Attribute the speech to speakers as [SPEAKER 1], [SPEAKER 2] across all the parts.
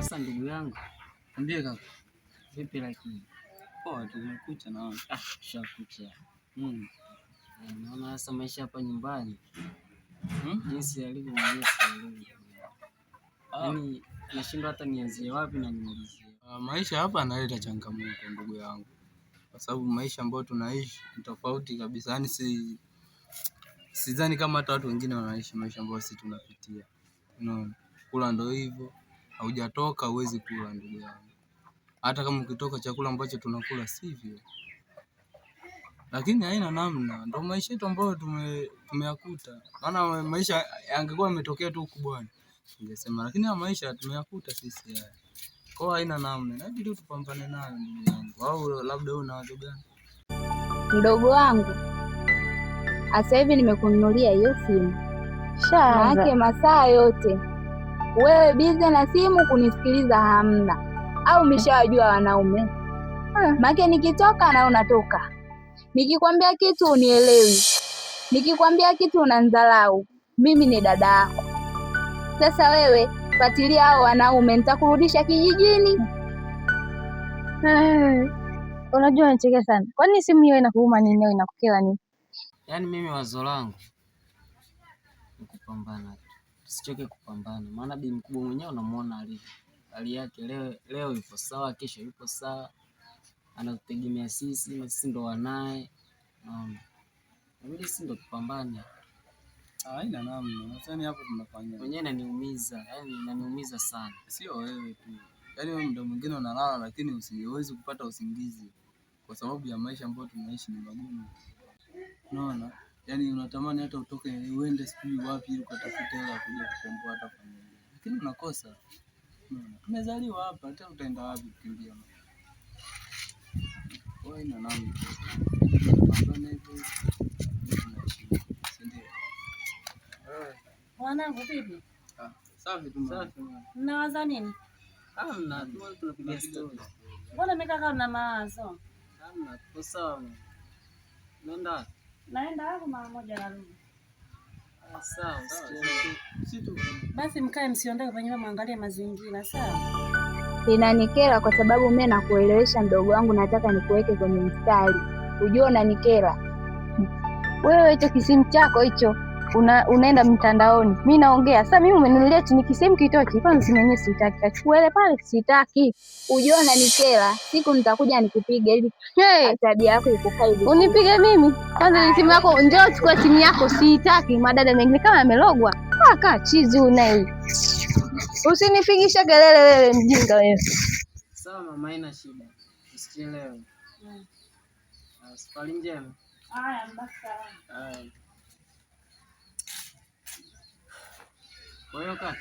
[SPEAKER 1] Sasa ndugu yangu,
[SPEAKER 2] Ndiye kaka.
[SPEAKER 1] vipi lakini?
[SPEAKER 2] Poa, tumekucha na wewe.
[SPEAKER 1] Shakucha. Naona sasa maisha hapa nyumbani. Jinsi yalivyo yaani nashindwa hata nianzie wapi na nimalizie.
[SPEAKER 2] Maisha hapa yanaleta changamoto ndugu yangu. Kwa sababu maisha ambayo tunaishi ni tofauti kabisa. Yaani sidhani kama hata watu wengine wanaishi maisha ambayo sisi tunapitia. Unaona? Kula ndio hivyo. Haujatoka huwezi kula ndugu yangu. Hata kama ukitoka chakula ambacho tunakula sivyo. Lakini haina namna, ndio maisha yetu ambayo tumeyakuta. Maana maisha yangekuwa yametokea tu huku bwana, ningesema, lakini haya maisha tumeyakuta sisi haya. Kwa hiyo haina namna, inabidi tupambane nayo ndugu yangu. Au labda wewe una wazo gani?
[SPEAKER 3] Mdogo wangu, sasa hivi nimekununulia hiyo simu. Maana masaa yote wewe bize na simu kunisikiliza hamna. Au umeshawajua wanaume? Maana nikitoka na unatoka. Nikikwambia kitu unielewi. Nikikwambia kitu unanidharau. Mimi ni dada yako. Sasa wewe fuatilia hao wanaume, nitakurudisha kijijini.
[SPEAKER 4] Unajua nicheke sana. Kwani simu hiyo inakuuma nini leo, inakukera nini?
[SPEAKER 1] Yaani mimi wazo langu ni kupambana. Tusichoke kupambana. Maana bi mkubwa mwenyewe unamuona alivyo. Hali yake leo yupo sawa, kesho yupo sawa. Anatutegemea sisi na sisi ndo wanae. Inabidi sisi ndo tupambane.
[SPEAKER 2] Haina namna. Nadhani hapo tunafanya.
[SPEAKER 1] Mwenyewe inaniumiza, yaani inaniumiza sana.
[SPEAKER 2] Sio wewe tu. Yaani wewe muda mwingine unalala lakini usiwezi kupata usingizi kwa sababu ya maisha ambayo tunaishi ni magumu. Unaona? Yaani unatamani hata utoke uende sijui wapi ili ukatafute hela kuja kukomboa hata familia. Lakini unakosa. Tumezaliwa hapa, hata utaenda wapi kukimbia? Wewe ina namna. Hapana hivyo.
[SPEAKER 5] Mwanangu vipi?
[SPEAKER 2] Safi tu.
[SPEAKER 1] Safi.
[SPEAKER 5] Mnawaza nini?
[SPEAKER 1] Hamna, tunapiga story.
[SPEAKER 5] Mbona umekaa na mawazo?
[SPEAKER 1] Hamna, tuko sawa.
[SPEAKER 5] Naenda hapo mara moja narudi.
[SPEAKER 1] Sawa.
[SPEAKER 5] Basi mkae msiondoke kwenye nyumba, muangalie mazingira, sawa?
[SPEAKER 3] Inanikera kwa sababu mimi nakuelewesha mdogo wangu, nataka nikuweke kwenye mstari. Unajua unanikera.
[SPEAKER 4] Wewe hicho kisimu chako hicho unaenda mtandaoni. Mimi naongea. Sasa mimi umeninunulia chini kisimu kitoki. Kwanza simu yenyewe sitaki. Kachukua ile pale sitaki.
[SPEAKER 3] Unajua unanikera. Siku nitakuja nikupige ili tabia yako ikukae hivi.
[SPEAKER 4] Unipige mimi? Kwanza ni simu yako, njoo chukua simu yako, sitaki. Madada mengine kama amelogwa. Kaa chizi unaye. Usinipigisha kelele wewe mjinga wewe.
[SPEAKER 1] Sawa mama, haina shida. Usichelewe. Safari njema.
[SPEAKER 5] Haya, mbaki.
[SPEAKER 1] Kwa hiyo kaka,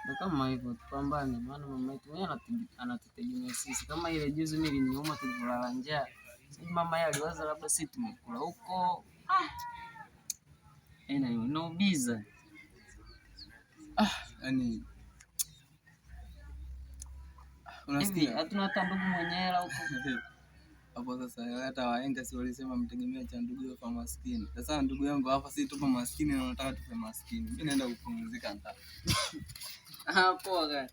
[SPEAKER 1] ndio kama hivyo tupambane, maana mama yetu mwenyewe anatutegemea sisi. Kama ile juzi mimi niliuma tulipolala njaa. Sasa mama yeye aliwaza labda sisi tumekula huko. Inaubiza.
[SPEAKER 2] Yaani
[SPEAKER 1] unasikia? Hatuna hata ndugu mwenye hela huko.
[SPEAKER 2] Hapo sasa hata wahenga si walisema mtegemea cha ndugu yako maskini. Sasa ndugu yangu hapa sisi tupo maskini na unataka tufe maskini. Mimi naenda kupumzika nta.
[SPEAKER 1] Poa gani?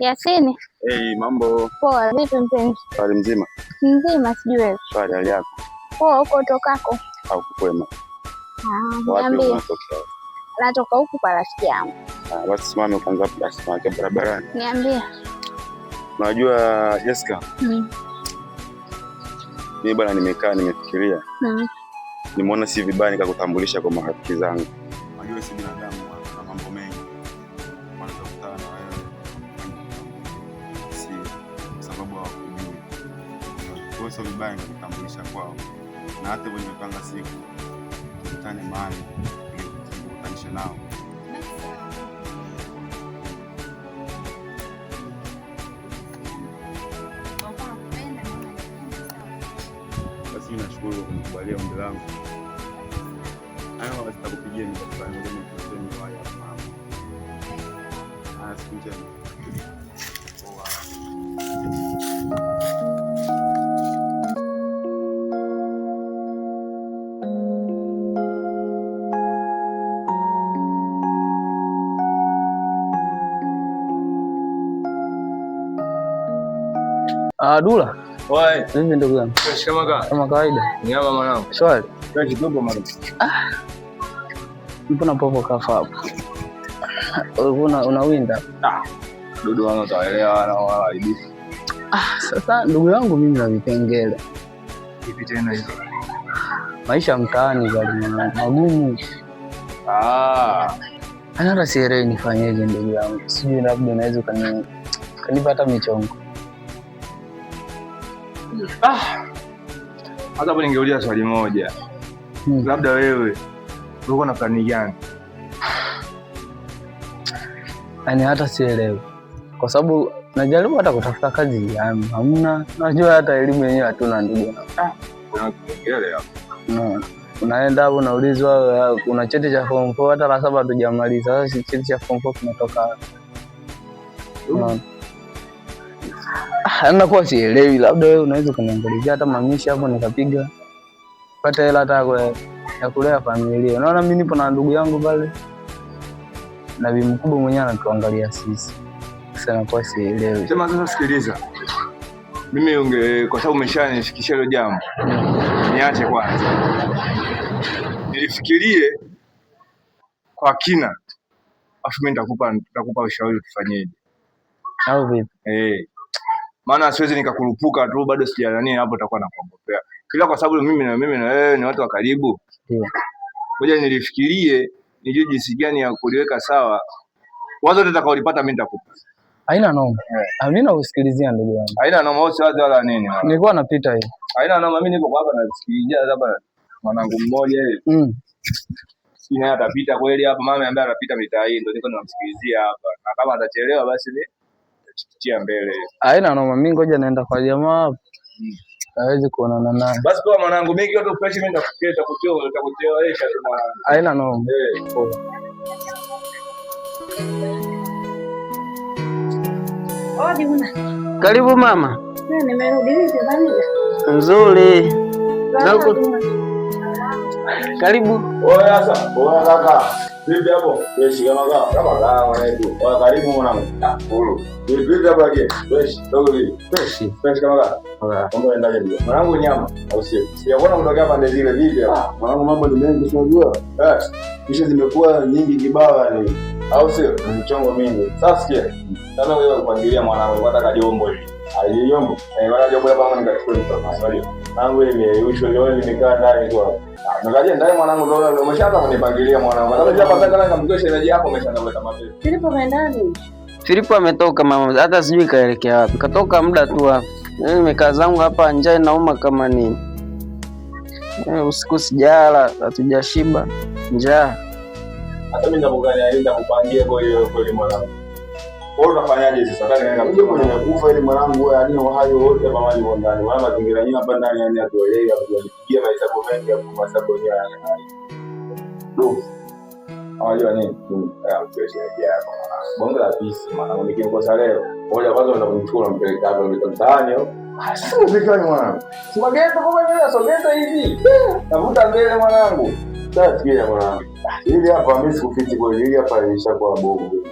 [SPEAKER 3] Yasini.
[SPEAKER 6] Mambo.
[SPEAKER 3] Poa, vipi mpenzi?
[SPEAKER 6] Hali mzima?
[SPEAKER 3] Mzima, sijui wewe.
[SPEAKER 6] Swali hali yako?
[SPEAKER 3] Poa, uko tokako?
[SPEAKER 6] Au kwema?
[SPEAKER 3] Niambie. Natoka huku kwa rafiki yangu.
[SPEAKER 6] Basi simame kwanza hapo basi kwa barabarani.
[SPEAKER 3] Niambie.
[SPEAKER 6] Unajua Jessica? Mimi bwana nimekaa nimefikiria. Nimeona si vibaya nikakutambulisha kwa marafiki zangu. Unajua si binadamu na mambo mengi. Kwanza kukutana na wewe. Si sababu hawakujui. Kwa sababu vibaya nikakutambulisha kwao. Na hata wenye panga siku tukutane mahali ili kukutanisha nao. Basi Mimi nashukuru kwa kunikubalia ombi langu. Basi nitakupigia nikafanya ile mkutano wa mama. Siku njema.
[SPEAKER 2] Dula.
[SPEAKER 7] Oi.
[SPEAKER 2] Mimi ndugu yangu. Kama kawaida.
[SPEAKER 7] Nyama mwanangu.
[SPEAKER 2] Shwari.
[SPEAKER 7] Wewe kidogo mwanangu.
[SPEAKER 2] Mbona popo kafa hapo? Unawinda?
[SPEAKER 7] Dudu wangu utaelewa na waibi.
[SPEAKER 2] Sasa ndugu yangu mimi na vipengele.
[SPEAKER 7] Vipi tena hizo?
[SPEAKER 2] Maisha mtaani bali magumu. Hata sielewi nifanyeje ndugu yangu. Sijui labda unaweza kanipa hata michongo.
[SPEAKER 7] Hata hapo ningeuliza swali moja. Labda wewe uko na plani gani?
[SPEAKER 2] Yaani hata sielewi. Kwa sababu najaribu hata kutafuta kazi hamna. Najua hata elimu yenyewe hatuna ndugu yangu.
[SPEAKER 7] Kuna kipengele hapo.
[SPEAKER 2] No. Unaenda hapo unaulizwa una cheti cha form 4 hata la 7 hatujamaliza. Sasa cheti cha form 4 kinatoka. Nakuwa sielewi, labda wewe unaweza kuniangalizia hata mamisha hapo nikapiga pata hela hata ya kulea familia. Unaona mimi nipo na ndugu yangu pale na bibi mkubwa mwenyewe anatuangalia sisi. Sasa nakuwa sielewi.
[SPEAKER 7] Sema sasa, sikiliza. Mimi kwa sababu umeshanifikishia hilo jambo. Niache kwanza. Nilifikirie kwa kina. Afu mimi nitakupa ushauri tufanyeje.
[SPEAKER 2] Au vipi?
[SPEAKER 7] Maana siwezi nikakurupuka tu bado sija nini hapo utakuwa nakuongopea. Kila kwa sababu mimi na wewe ni watu wa karibu. Ngoja nilifikirie nijue jinsi gani ya kuliweka sawa. Wazo utakaolipata mimi nitakupa.
[SPEAKER 2] Haina noma. Mimi nakusikilizia ndugu yangu.
[SPEAKER 7] Haina noma, usiwaze wala nini.
[SPEAKER 2] Nilikuwa napita hivi.
[SPEAKER 7] Haina noma, mimi nipo hapa nasikilizia hapa mwanangu mmoja hivi. Sina atapita kweli hapa, mama ambaye anapita mitaa hii ndio niko namsikilizia hapa. Na kama atachelewa basi ni tutia mbele.
[SPEAKER 2] Haina noma, mimi ngoja naenda kwa jamaa hapo. Hawezi kuonana naye.
[SPEAKER 7] Basi kwa mwanangu mimi kitu fresh mimi nitakuchelewesha tu mwanangu.
[SPEAKER 2] Haina noma.
[SPEAKER 1] Karibu mama.
[SPEAKER 5] Nimerudi vipi bwana?
[SPEAKER 1] Nzuri. Karibu.
[SPEAKER 7] Oya kaka. Vipi hapo? Fresh kama mwanangu. Oya karibu mwanangu. Huru. Vipi hapo yake? Fresh kama Mambo yanaendaje ndio? Mwanangu nyama au sio? Sijaona kutokea pande zile vipi hapo?
[SPEAKER 6] Mwanangu mambo ni mengi unajua. Kisha zimekuwa nyingi kibao yani.
[SPEAKER 7] Au sio? Mchongo mingi. Sasa sikia. Sasa wewe kupangilia mwanangu nataka jombo hili.
[SPEAKER 6] Aliyombo.
[SPEAKER 7] Wala jombo hapa mwanangu nikachukua mtoto.
[SPEAKER 6] Mambo imeyushwa leo nimekaa ndani tu.
[SPEAKER 7] Nakaje ndani mwanangu ndio umeshaanza kunipangilia mwanangu. Sasa hapa sasa kama nikampigia shemeji yako umeshaanza kuleta mapema.
[SPEAKER 5] Filipo ndani.
[SPEAKER 1] Filipo ametoka mama, hata sijui kaelekea wapi. Katoka muda tu hapa. Mimi nimekaa zangu hapa, njaa inauma kama nini. Usiku sijala, hatujashiba. Njaa.
[SPEAKER 7] Hata mimi nitakupangia kwa hiyo mwanangu. Wewe unafanyaje sasa? Nataka nienda
[SPEAKER 6] nimekufa ili mwanangu wewe yani hayo wote hapa mali wa ndani. Maana mazingira yenyewe hapa ndani yani atuelewi kujipigia maisha kwa mengi hapo kwa sababu ya
[SPEAKER 7] Unajua nini? Kesho yako. Bonge la pisi mwanangu nikikosa leo. Ngoja kwanza unakumchukua mpeleka hapo mtaani. Sasa mpelekani mwanangu. Simageta kwa wewe sogeza hivi. Tafuta mbele mwanangu.
[SPEAKER 6] Sasa sikia mwanangu. Ili hapa mimi sikufiti kwa ili hapa ilishakuwa bovu.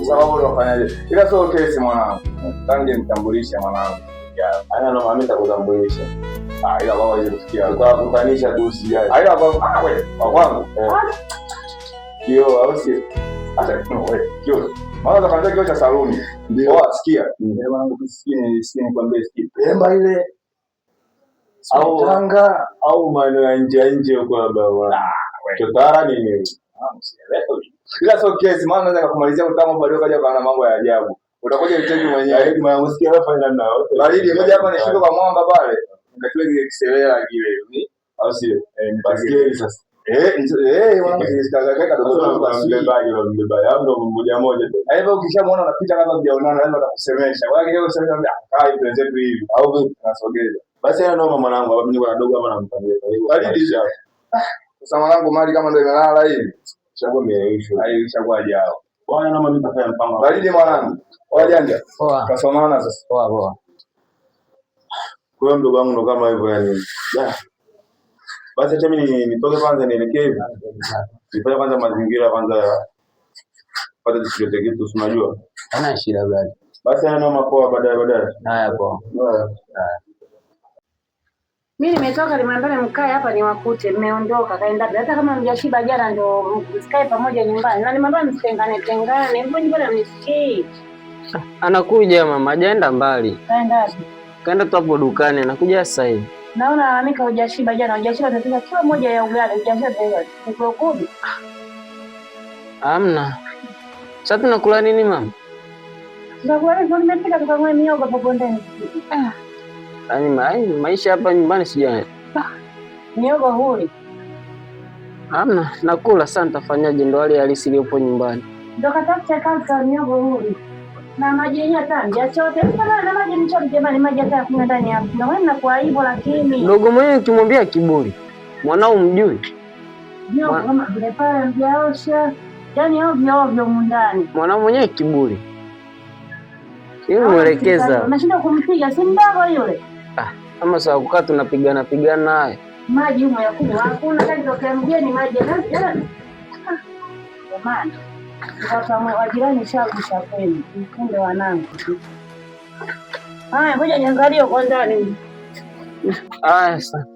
[SPEAKER 7] Sababu unafanyaje? Ila sio kesi mwanangu. Tange mtambulisha mwanangu.
[SPEAKER 6] Haina noma, mimi nitakutambulisha.
[SPEAKER 7] Ila baba hizo kufikia.
[SPEAKER 6] Tutakutanisha tu usijali.
[SPEAKER 7] Ila baba wewe, kwangu.
[SPEAKER 6] Kio au si?
[SPEAKER 7] Acha wewe, kio. Maana kwanza kio cha saluni. Ndio sikia. Mwanangu kisikie nikwambie sikia.
[SPEAKER 6] Pemba ile au Tanga au maeneo ya nje huko labda. Chotara nini?
[SPEAKER 7] Ila sio kesi, maana naweza kukumalizia mtambo bado kaja kana mambo ya ajabu. Utakuja uteki mwenyewe.
[SPEAKER 6] Yaani mwanamsikia hapa ina nao.
[SPEAKER 7] Baridi moja hapa nishike kwa mwamba pale. Nikachukua ile kiselera kile.
[SPEAKER 6] Au sio? Basikia sasa.
[SPEAKER 7] Mwanangu nisikakaka ndio
[SPEAKER 6] mbebaji hapo mmoja moja tu.
[SPEAKER 7] Hivyo ukishamuona unapita kama hujaonana lazima atakusemesha. Kwa hiyo kidogo semesha kai tuenzetu hivi. Au vipi tunasogeza. Basi ana noma mwanangu, hapa mimi bwana dogo hapa namtambia. Kwa hiyo
[SPEAKER 2] baridi hapa. Sasa mwanangu mali kama ndio imelala hivi.
[SPEAKER 7] Chagua meisho.
[SPEAKER 2] Hai chagua jao.
[SPEAKER 7] Bwana noma mimi nitafanya mpango.
[SPEAKER 2] Baridi mwanangu. Wajanja.
[SPEAKER 1] Poa.
[SPEAKER 2] Kasomana sasa.
[SPEAKER 1] Poa.
[SPEAKER 7] Kwa hiyo mdogo wangu ndo kama hivyo yani. Basi acha mimi nitoke kwanza nielekee hivi. Nifanye kwanza mazingira kwanza. Pata tusikie kitu unajua.
[SPEAKER 1] Hana shida gani?
[SPEAKER 7] Basi ana noma poa baadaye.
[SPEAKER 1] Haya poa.
[SPEAKER 5] Mimi nimetoka nimeambia mkae hapa niwakute, mmeondoka kaenda. Hata kama mjashiba jana ndio msikae pamoja nyumbani. Na nimwambia msitengane. Mbona bwana mnisikii?
[SPEAKER 1] Anakuja mama, hajaenda mbali.
[SPEAKER 5] Kaenda.
[SPEAKER 1] Kaenda tu hapo dukani, anakuja sasa hivi.
[SPEAKER 5] Naona anamika hujashiba jana, hujashiba tunapika kila moja ya ugali, hujashiba tayari. Niko kumi.
[SPEAKER 1] Hamna. Sasa tunakula nini mama?
[SPEAKER 5] Tunakula nini? Nimepika tukangwe miogo hapo bondeni.
[SPEAKER 1] Yaani maisha hapa nyumbani sijana.
[SPEAKER 5] Miogo huli.
[SPEAKER 1] Hamna, nakula sasa nitafanyaje ndo hali halisi iliyopo nyumbani.
[SPEAKER 5] Ndio katafuta kazi miogo huli. Na maji yenyewe hata mjachote. Kama na maji mchote jamani, maji hata kuna ndani hapo. Na wewe unakuwa hivyo lakini.
[SPEAKER 1] Ndogo mwenyewe ukimwambia kiburi. Mwanao mjui.
[SPEAKER 5] Ndio kama vile pale mjaosha. Yaani ovyo mundani.
[SPEAKER 1] Mwanao mwenyewe kiburi. Yeye mwelekeza.
[SPEAKER 5] Unashinda kumpiga si mdogo yule.
[SPEAKER 1] Kama sawa kukaa tunapigana naye.
[SPEAKER 5] Maji humo ya kunywa hakuna kazi tokea mgeni maji jamani. Jamani. Sasa wajirani shagusha kweli. Mkunde wanangu. Haya ngoja niangalie kwa ndani.
[SPEAKER 1] Sasa.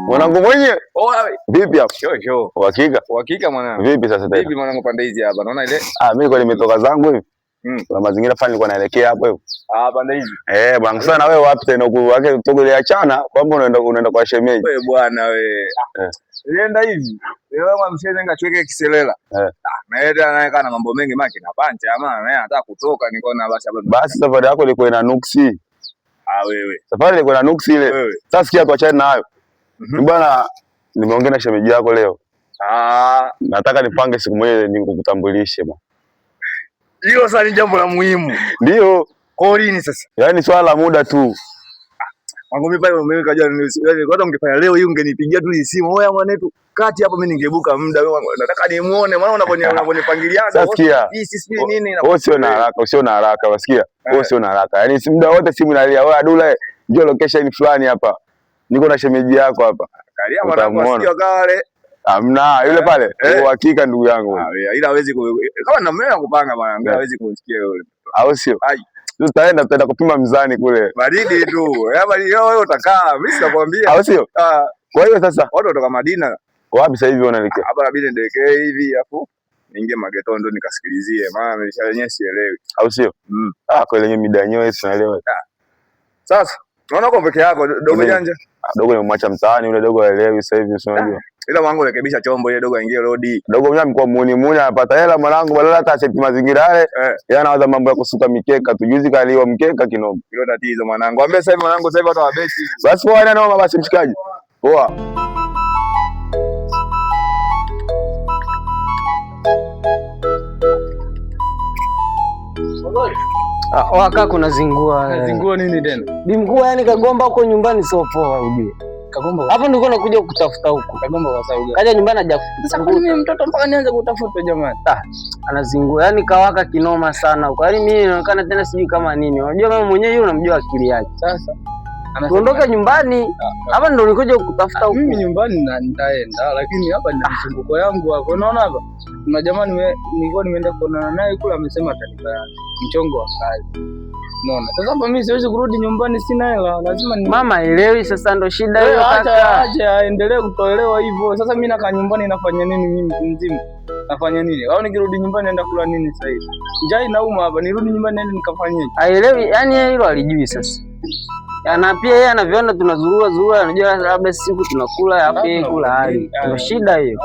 [SPEAKER 7] Mwanangu mwenye. Vipi hapo?
[SPEAKER 2] Sho. Uhakika mwanangu.
[SPEAKER 7] Vipi sasa tena?
[SPEAKER 2] Vipi mwanangu pande hizi hapa? Naona ile.
[SPEAKER 7] Mimi kwa nimetoka zangu hivi. Kuna mazingira fulani nilikuwa naelekea hapo hivi.
[SPEAKER 2] Pande hizi.
[SPEAKER 7] Bwana sasa na wewe wapi tena huko wake togolea chana kwamba unaenda kwa shemeji.
[SPEAKER 2] Wewe bwana wewe. Nenda hivi. Wewe mshenga ngachweke kiselela. Na yeye anayekaa na mambo mengi maki na pancha ama naye anataka kutoka nikaona basi hapa.
[SPEAKER 7] Basi safari yako ilikuwa ina nuksi.
[SPEAKER 2] Wewe.
[SPEAKER 7] Safari ilikuwa ina nuksi ile. Sasa sikia tuachane nayo. Bwana nimeongea na shemeji yako leo. Nataka nipange siku moja nikukutambulishe bwana.
[SPEAKER 2] Hiyo sasa ni jambo la muhimu.
[SPEAKER 7] Ndio.
[SPEAKER 2] Kwa nini sasa?
[SPEAKER 7] Yaani swala la muda tu.
[SPEAKER 2] Wangu mimi pale mimi kaja kwanza ungefanya leo hii ungenipigia tu simu. Oya mwanetu kati hapo mimi ningebuka muda wewe nataka nimuone maana unaponipangilia
[SPEAKER 7] sasa
[SPEAKER 2] hii sisi nini
[SPEAKER 7] wewe sio na haraka wasikia? Wewe sio na haraka. Yaani si muda wote simu inalia. Wewe Adula njoo location fulani hapa. Niko na shemeji yako hapa.
[SPEAKER 2] Kalia mwanangu asikia kale.
[SPEAKER 7] Hamna yule pale. Uhakika ndugu yangu.
[SPEAKER 2] Ila hawezi kama na mimi nakupanga bwana, hawezi kusikia yule.
[SPEAKER 7] Au sio? Tutaenda kupima mzani kule.
[SPEAKER 2] Baridi tu. Wewe utakaa, mimi sitakwambia.
[SPEAKER 7] Au sio? Kwa hiyo sasa
[SPEAKER 2] watu kutoka Madina.
[SPEAKER 7] Wapi sasa hivi unaelekea?
[SPEAKER 2] Hapa inabidi nielekee hivi afu niingie magetoni ndo nikasikilizie maana nimesha yenyewe sielewi.
[SPEAKER 7] Au sio? Kwa ile mida yenyewe tunaelewa.
[SPEAKER 2] Sasa unaona kwa peke yako dogo janja?
[SPEAKER 7] Dogo nimemwacha mtaani yule dogo haelewi sasa hivi unajua.
[SPEAKER 2] Ila mwanangu rekebisha chombo ile dogo aingie rodi.
[SPEAKER 7] Dogo mimi amekuwa muuni anapata hela mwanangu badala hata aseti mazingira yale. Yeye anawaza mambo ya kusuka mikeka tu. Juzi kaliwa mkeka kinogo.
[SPEAKER 2] Hilo tatizo mwanangu. Ambia sasa hivi mwanangu sasa hivi hata wabeti.
[SPEAKER 7] Basi poa nani mama basi mshikaji. Poa.
[SPEAKER 1] Waka kuna zingua.
[SPEAKER 2] Zingua nini tena?
[SPEAKER 1] Bimkuu yani kagomba huko nyumbani sio poa ujue.
[SPEAKER 2] Kagomba.
[SPEAKER 1] Hapo ndiko nakuja kutafuta huko.
[SPEAKER 2] Kagomba kwa sababu gani?
[SPEAKER 1] Kaja nyumbani hajafuta.
[SPEAKER 2] Sasa kwa nini mtoto mpaka nianze kutafuta jamani?
[SPEAKER 1] Anazingua. Yaani kawaka kinoma sana huko. Yaani mimi inaonekana tena sijui kama nini. Unajua mama mwenyewe yule unamjua akili yake.
[SPEAKER 2] Sasa
[SPEAKER 1] tuondoke nyumbani. Hapa ndio nilikuja kutafuta huko.
[SPEAKER 2] Mimi nyumbani na nitaenda lakini hapa nina mzunguko yangu hapo. Unaona hapa? Kuna jamaa nilikuwa nimeenda kuonana naye kule amesema atanipa mchongo wa kazi. Unaona? Sasa hapa mimi siwezi kurudi nyumbani sina hela. Lazima
[SPEAKER 1] mama elewi sasa ndo shida hiyo kaka.
[SPEAKER 2] Acha aendelee kutoelewa hivyo. Sasa mimi nakaa nyumbani nafanya nini mimi mzima? Nafanya nini? Au nikirudi nyumbani naenda kula nini sasa hivi? Njaa inauma hapa. Nirudi nyumbani niende nikafanyeje?
[SPEAKER 1] Haelewi, yani hilo alijui sasa. Na pia yeye anavyoona tunazurura, anajua labda siku tunakula hapa kula hali. Ndio shida hiyo.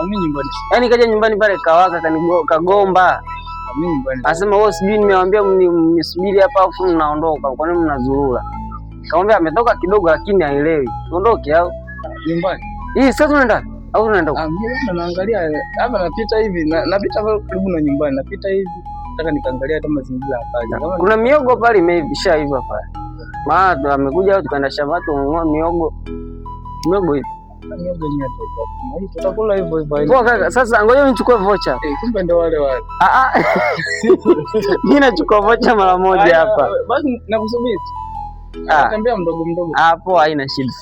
[SPEAKER 1] Yaani kaja nyumbani pale kawaka kagomba. Anasema wewe sijui nimewaambia mnisubiri hapa afu mnaondoka. Kwa nini mnazurura? Kaambia ametoka kidogo lakini haelewi. Tuondoke au
[SPEAKER 2] nyumbani.
[SPEAKER 1] Sasa tunaenda au tunaenda huko?
[SPEAKER 2] Mimi naangalia hapa napita hivi. Napita karibu na nyumbani. Napita hivi. Nataka nikaangalia hata mazingira hapa.
[SPEAKER 1] Kuna miogo pale imeshaiva pale. Maana amekuja au tukaenda shamba tununua miogo. Miogo hivi.
[SPEAKER 2] Miogo yenyewe tutakula hivyo hivyo.
[SPEAKER 1] Poa kaka, sasa ngoja nichukue vocha.
[SPEAKER 2] Kumbe ndio wale.
[SPEAKER 1] Mimi nachukua vocha mara moja hapa.
[SPEAKER 2] Basi nakusubiri. Natembea mdogo mdogo.
[SPEAKER 1] Poa, haina shida.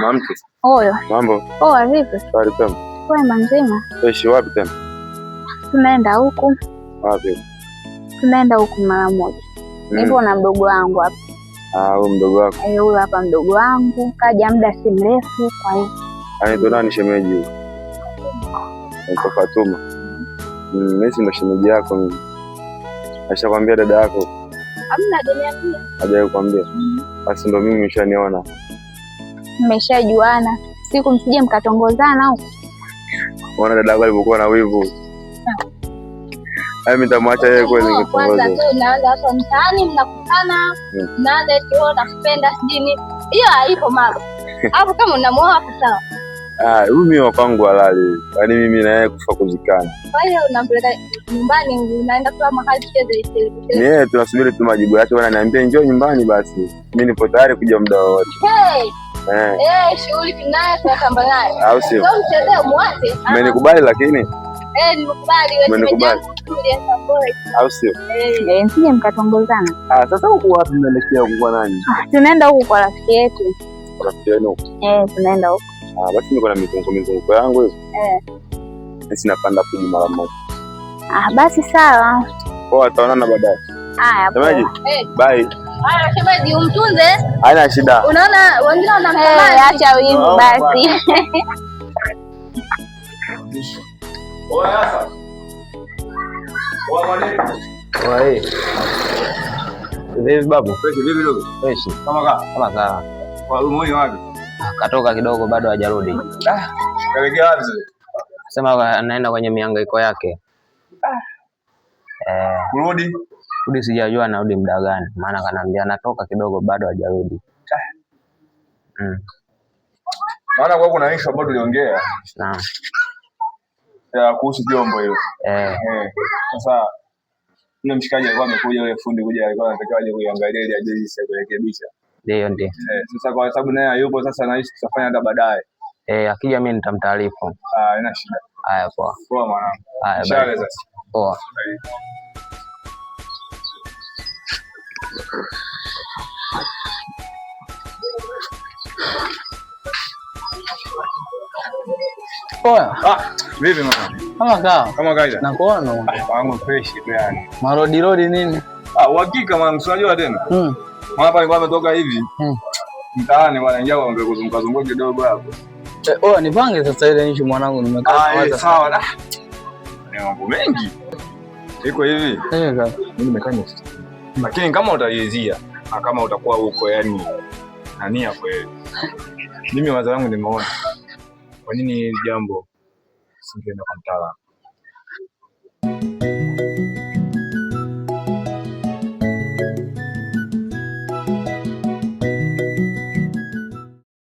[SPEAKER 6] Mamke.
[SPEAKER 3] Oyo.
[SPEAKER 6] Mambo.
[SPEAKER 3] Poa vipi?
[SPEAKER 6] Swali pema.
[SPEAKER 3] Kwema nzima.
[SPEAKER 6] Wewe wapi tena?
[SPEAKER 3] Tunaenda huku.
[SPEAKER 6] Wapi?
[SPEAKER 3] Tunaenda huku mara moja. Nipo na mdogo wangu hapa.
[SPEAKER 6] Huyo mdogo wako.
[SPEAKER 3] Huyo hapa mdogo wangu kaja muda si mrefu kwa hiyo.
[SPEAKER 6] Anaitwa nani shemeji huyo? Anaitwa Fatuma. Mimi ndo shemeji yako mimi. Ashakwambia dada yako?
[SPEAKER 3] Hamna hajaniambia.
[SPEAKER 6] Hajawahi kukwambia? Basi ndo mimi nimeshaniona.
[SPEAKER 3] Mmeshajuana. Siku msije mkatongozana huko.
[SPEAKER 6] Unaona dada yako alipokuwa na wivu. Mimi nitamwacha yeye kweli nikitongoza.
[SPEAKER 4] Kwanza tu unaanza hapa mtaani mnakutana. Naanza eti nakupenda sijini. Hiyo haipo mama. Hapo kama unamuoa hapo sawa.
[SPEAKER 6] Huyu mimi wa kwangu halali. Yaani mimi na yeye kufa kuzikana.
[SPEAKER 4] Kwa hiyo unampeleka nyumbani unaenda kwa mahali cheze
[SPEAKER 6] ile. Tunasubiri tu majibu yake, wananiambia njoo nyumbani basi. Mimi nipo tayari kuja muda wowote.
[SPEAKER 4] Shughuli tunayo tunatamba nayo.
[SPEAKER 6] Au sio?
[SPEAKER 4] Sio mchezee muache.
[SPEAKER 6] Umenikubali lakini?
[SPEAKER 4] Nimekubali wewe.
[SPEAKER 6] Umenikubali. Au sio?
[SPEAKER 3] Msije mkatongozana.
[SPEAKER 6] Sasa huko wapi mnaelekea kwa nani?
[SPEAKER 3] Tunaenda huko kwa rafiki yetu.
[SPEAKER 6] Rafiki yenu?
[SPEAKER 3] Tunaenda huko.
[SPEAKER 6] Basi niko na mizunguko yangu hiyo. Sisi napanda kuji mara moja.
[SPEAKER 3] Basi sawa.
[SPEAKER 6] Poa, tutaonana baadaye.
[SPEAKER 3] Haya.
[SPEAKER 6] Shemeji. Bye.
[SPEAKER 4] Haya shemeji, umtunze.
[SPEAKER 6] Haina shida.
[SPEAKER 4] Unaona wengine wanamtamani.
[SPEAKER 3] Acha wivu basi.
[SPEAKER 7] Sasa.
[SPEAKER 1] Wewe. Vipi babu?
[SPEAKER 7] Vipi dogo?
[SPEAKER 1] Fresh. Kama kaa.
[SPEAKER 7] Kwa moyo wapi?
[SPEAKER 1] Katoka kidogo bado hajarudi.
[SPEAKER 7] Kaelekea wapi sasa?
[SPEAKER 1] Sema anaenda kwenye mihangaiko yake.
[SPEAKER 7] Kurudi
[SPEAKER 1] sijajua anarudi muda gani. Maana kananiambia anatoka kidogo bado hajarudi.
[SPEAKER 7] Maana kwa kuna issue ambayo tuliongea.
[SPEAKER 1] Naam.
[SPEAKER 7] Kuhusu jombo hilo. Sasa yule mshikaji alikuwa amekuja, yule fundi kuja alikuwa anataka aje kuiangalia ile aje jinsi ya kurekebisha.
[SPEAKER 1] Ndio.
[SPEAKER 7] Sasa kwa sababu naye hayupo sasa naishi tutafanya hata baadaye.
[SPEAKER 1] Akija mimi nitamtaarifu.
[SPEAKER 7] Haina shida.
[SPEAKER 1] Haya poa.
[SPEAKER 7] Poa mwanangu.
[SPEAKER 1] Haya
[SPEAKER 7] bye. Sasa.
[SPEAKER 1] Poa.
[SPEAKER 2] Poa.
[SPEAKER 7] Vipi mwanangu?
[SPEAKER 2] Kama kaa.
[SPEAKER 7] Kama kaida.
[SPEAKER 2] Nakuona.
[SPEAKER 7] Wangu fresh tu yani.
[SPEAKER 2] Marodi nini?
[SPEAKER 7] Uhakika mwanangu, unajua tena. Hapa nilikuwa nimetoka hivi. Mtaani bwana, ingia waombe kuzunguka kidogo hapo.
[SPEAKER 2] Nipange sasa ile issue mwanangu, nimekaa
[SPEAKER 7] sawa. Ni mambo mengi. Iko hivi.
[SPEAKER 2] Mimi
[SPEAKER 7] nimekaa nyusi. Lakini kama utalizia, kama utakuwa huko yani nania kweli. Mimi wazo wangu nimeona. Kwa nini hili jambo singeenda kwa mtaalamu?